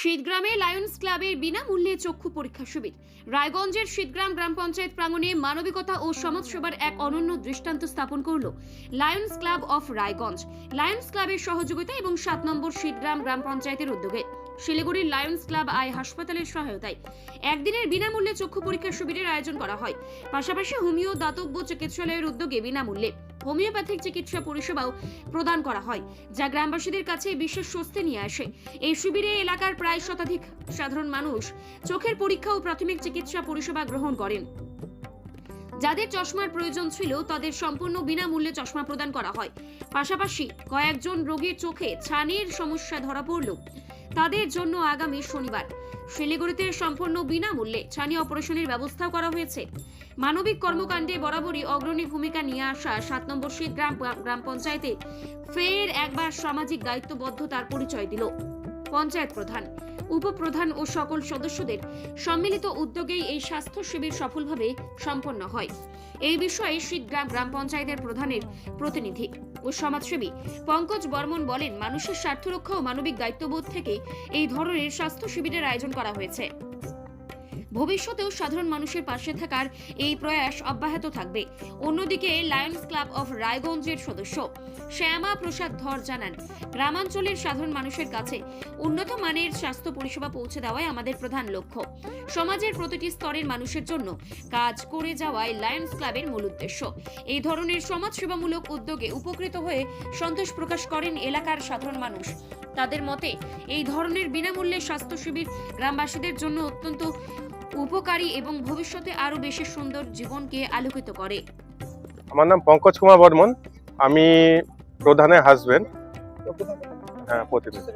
শীতগ্রামে Lions ক্লাবের বিনামূল্যে চক্ষু পরীক্ষা শিবির। রায়গঞ্জের শীতগ্রাম গ্রাম পঞ্চায়েত প্রাঙ্গণে মানবিকতা ও সমাজসেবার এক অনন্য দৃষ্টান্ত স্থাপন করল Lions club of Raiganj. Lions ক্লাবের সহযোগিতা এবং 7 নম্বর শীতগ্রাম গ্রাম পঞ্চায়েতের উদ্যোগে শিলিগুড়ির লায়ন্স ক্লাব আই হাসপাতালের সহায়তায় একদিনের বিনামূল্যে চক্ষু পরীক্ষা শিবিরের আয়োজন করা হয়। পাশাপাশি হোমিও দাতব্য চিকিৎসালয়ের উদ্যোগে বিনামূল্যে হোমিওপ্যাথিক চিকিৎসা পরিষেবাও প্রদান করা হয়, যা গ্রামবাসীদের কাছে বিশেষ স্বস্তি নিয়ে আসে। এই শিবিরে এলাকার প্রায় শতাধিক সাধারণ মানুষ চোখের পরীক্ষা ও প্রাথমিক চিকিৎসা পরিষেবা গ্রহণ করেন। যাদের চশমার প্রয়োজন ছিল তাদের সম্পূর্ণ বিনামূল্যে চশমা প্রদান করা হয়। পাশাপাশি কয়েকজন রোগীর চোখে ছানির সমস্যা ধরা পড়ল, তাদের জন্য আগামী শনিবার শিলিগুড়িতে সম্পূর্ণ বিনামূল্যে ছানি অপারেশনের ব্যবস্থা করা হয়েছে। মানবিক কর্মকাণ্ডে বরাবরই অগ্রণী ভূমিকা নিয়ে আসা 7 নম্বর শীতগ্রাম গ্রাম পঞ্চায়েতে ফের একবার সামাজিক দায়িত্ববদ্ধতার পরিচয় দিল পঞ্চায়েত প্রধান, উপপ্রধান ও সকল সদস্যদের সম্মিলিত উদ্যোগেই এই স্বাস্থ্য শিবির সফলভাবে সম্পন্ন হয়। এই বিষয়ে শীতগ্রাম গ্রাম পঞ্চায়েতের প্রধানের প্রতিনিধি ও সমাজসেবী পঙ্কজ বর্মন বলেন, মানুষের স্বার্থ রক্ষা ও মানবিক দায়িত্ববোধ থেকে এই ধরনের স্বাস্থ্য শিবিরের আয়োজন করা হয়েছে। ভবিষ্যতেও সাধারণ মানুষের পাশে থাকার এই প্রয়াস অব্যাহত থাকবে। অন্যদিকে লায়ন্স ক্লাব অফ রায়গঞ্জের সদস্য শ্যামা প্রসাদ ধর জানান, গ্রামাঞ্চলের সাধারণ মানুষের কাছে উন্নত মানের স্বাস্থ্য পরিষেবা পৌঁছে দেওয়াই আমাদের প্রধান লক্ষ্য। সমাজের প্রতিটি স্তরের মানুষের জন্য কাজ করে যাওয়াই লায়ন্স ক্লাবের মূল উদ্দেশ্য। এই ধরনের সমাজসেবামূলক উদ্যোগে উপকৃত হয়ে সন্তোষ প্রকাশ করেন এলাকার সাধারণ মানুষ। তাদের মতে এই ধরনের বিনামূল্যে স্বাস্থ্য শিবির গ্রামবাসীদের জন্য অত্যন্ত উপকারী এবং ভবিষ্যতে আরো বেশি সুন্দর জীবনকে আলোকিত করে। আমার নাম পঙ্কজ কুমার বর্মন, আমি প্রধানের হাজবেন্ড। হ্যাঁ, প্রতিনিধি।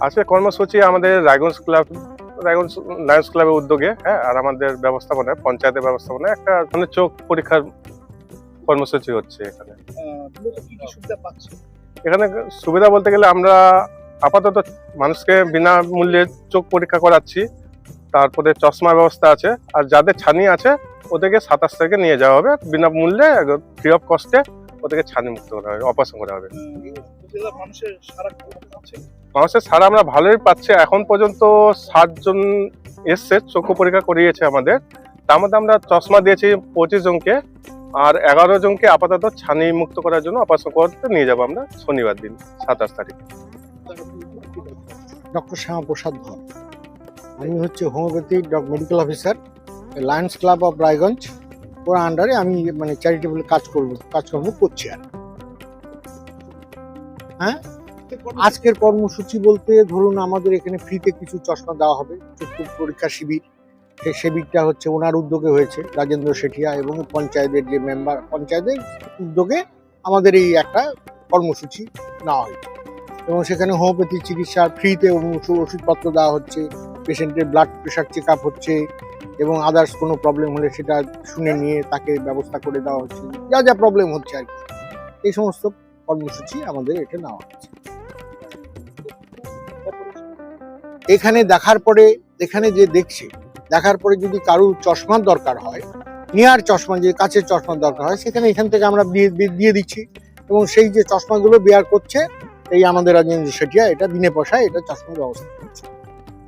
আজকে কর্মসূচি আমাদের রায়গঞ্জ লায়ন্স ক্লাবের উদ্যোগে, হ্যাঁ, আর আমাদের ব্যবস্থাপনায়, পঞ্চায়েতের ব্যবস্থাপনায় একটা চোখ পরীক্ষার কর্মসূচি হচ্ছে। এখানে সুবিধা বলতে গেলে আমরা আপাতত মানুষকে বিনামূল্যে চোখ পরীক্ষা করাচ্ছি, তারপরে চশমার ব্যবস্থা আছে, আর যাদের ছানি আছে ওদেরকে 27 তারিখে নিয়ে যাওয়া হবে বিনামূল্যে, ফ্রি অফ কস্টে ওদেরকে ছানি মুক্ত করা হবে, অপারেশন করা হবে। মানুষের সারা আমরা ভালোই পাচ্ছি। এখন পর্যন্ত 60 জন এসছে, চক্ষু পরীক্ষা করিয়েছে আমাদের। তার মধ্যে আমরা চশমা দিয়েছি 25 জনকে, আর 11 জনকে আপাতত ছানি মুক্ত করার জন্য অপারেশন করতে নিয়ে যাবো আমরা শনিবার দিন 27 তারিখে। ডক্টর শ্যামা প্রসাদ ধর, আমি হচ্ছে homeopathic medical officer Lions club of Raiganj. ওর আন্ডারে আমি চ্যারিটেবল কাজকর্ম করছি। আর হ্যাঁ, আজকের কর্মসূচি বলতে ধরুন আমাদের এখানে ফ্রিতে কিছু চশমা দেওয়া হবে, চক্ষু পরীক্ষা শিবির। সেই শিবিরটা হচ্ছে ওনার উদ্যোগে হয়েছে, রাজেন্দ্র শেঠিয়া এবং পঞ্চায়েতের যে মেম্বার, পঞ্চায়েতের উদ্যোগে আমাদের এই একটা কর্মসূচি নেওয়া হয়েছে। এবং সেখানে হোমিওপ্যাথি চিকিৎসা ফ্রিতে ওষুধপত্র দেওয়া হচ্ছে, পেশেন্টের ব্লাড প্রেশার চেক আপ হচ্ছে, এবং আদার্স কোনো প্রবলেম হলে সেটা শুনে নিয়ে তাকে ব্যবস্থা করে দেওয়া হচ্ছে, যা যা প্রবলেম হচ্ছে আর কি। এই সমস্ত কর্মসূচি আমাদের এটা নেওয়া হচ্ছে। এখানে দেখার পরে, এখানে যে দেখছে, দেখার পরে যদি কারোর চশমার দরকার হয়, নিয়ার চশমা, যে কাছের চশমার দরকার হয়, সেখানে এখান থেকে আমরা দিয়ে দিচ্ছি। এবং সেই যে চশমাগুলো বেয়ার করছে এই আমাদের রাজেন্দ্র শেঠিয়া, এটা বিনে পয়সায় এটা চশমার ব্যবস্থা করছে।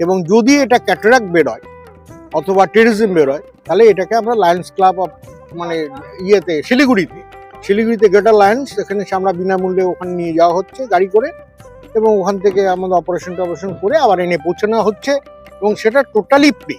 এবং যদি এটা ক্যাটারাক্ট বেরোয় অথবা টেরিজম বেরোয়, তাহলে এটাকে আমরা লায়ন্স ক্লাব অফ শিলিগুড়িতে গ্রেটার লায়ন্স, এখানে আমরা বিনামূল্যে ওখানে নিয়ে যাওয়া হচ্ছে গাড়ি করে, এবং ওখান থেকে আমাদের অপারেশন করে আবার এনে পৌঁছানো হচ্ছে, এবং সেটা টোটালি ফ্রি।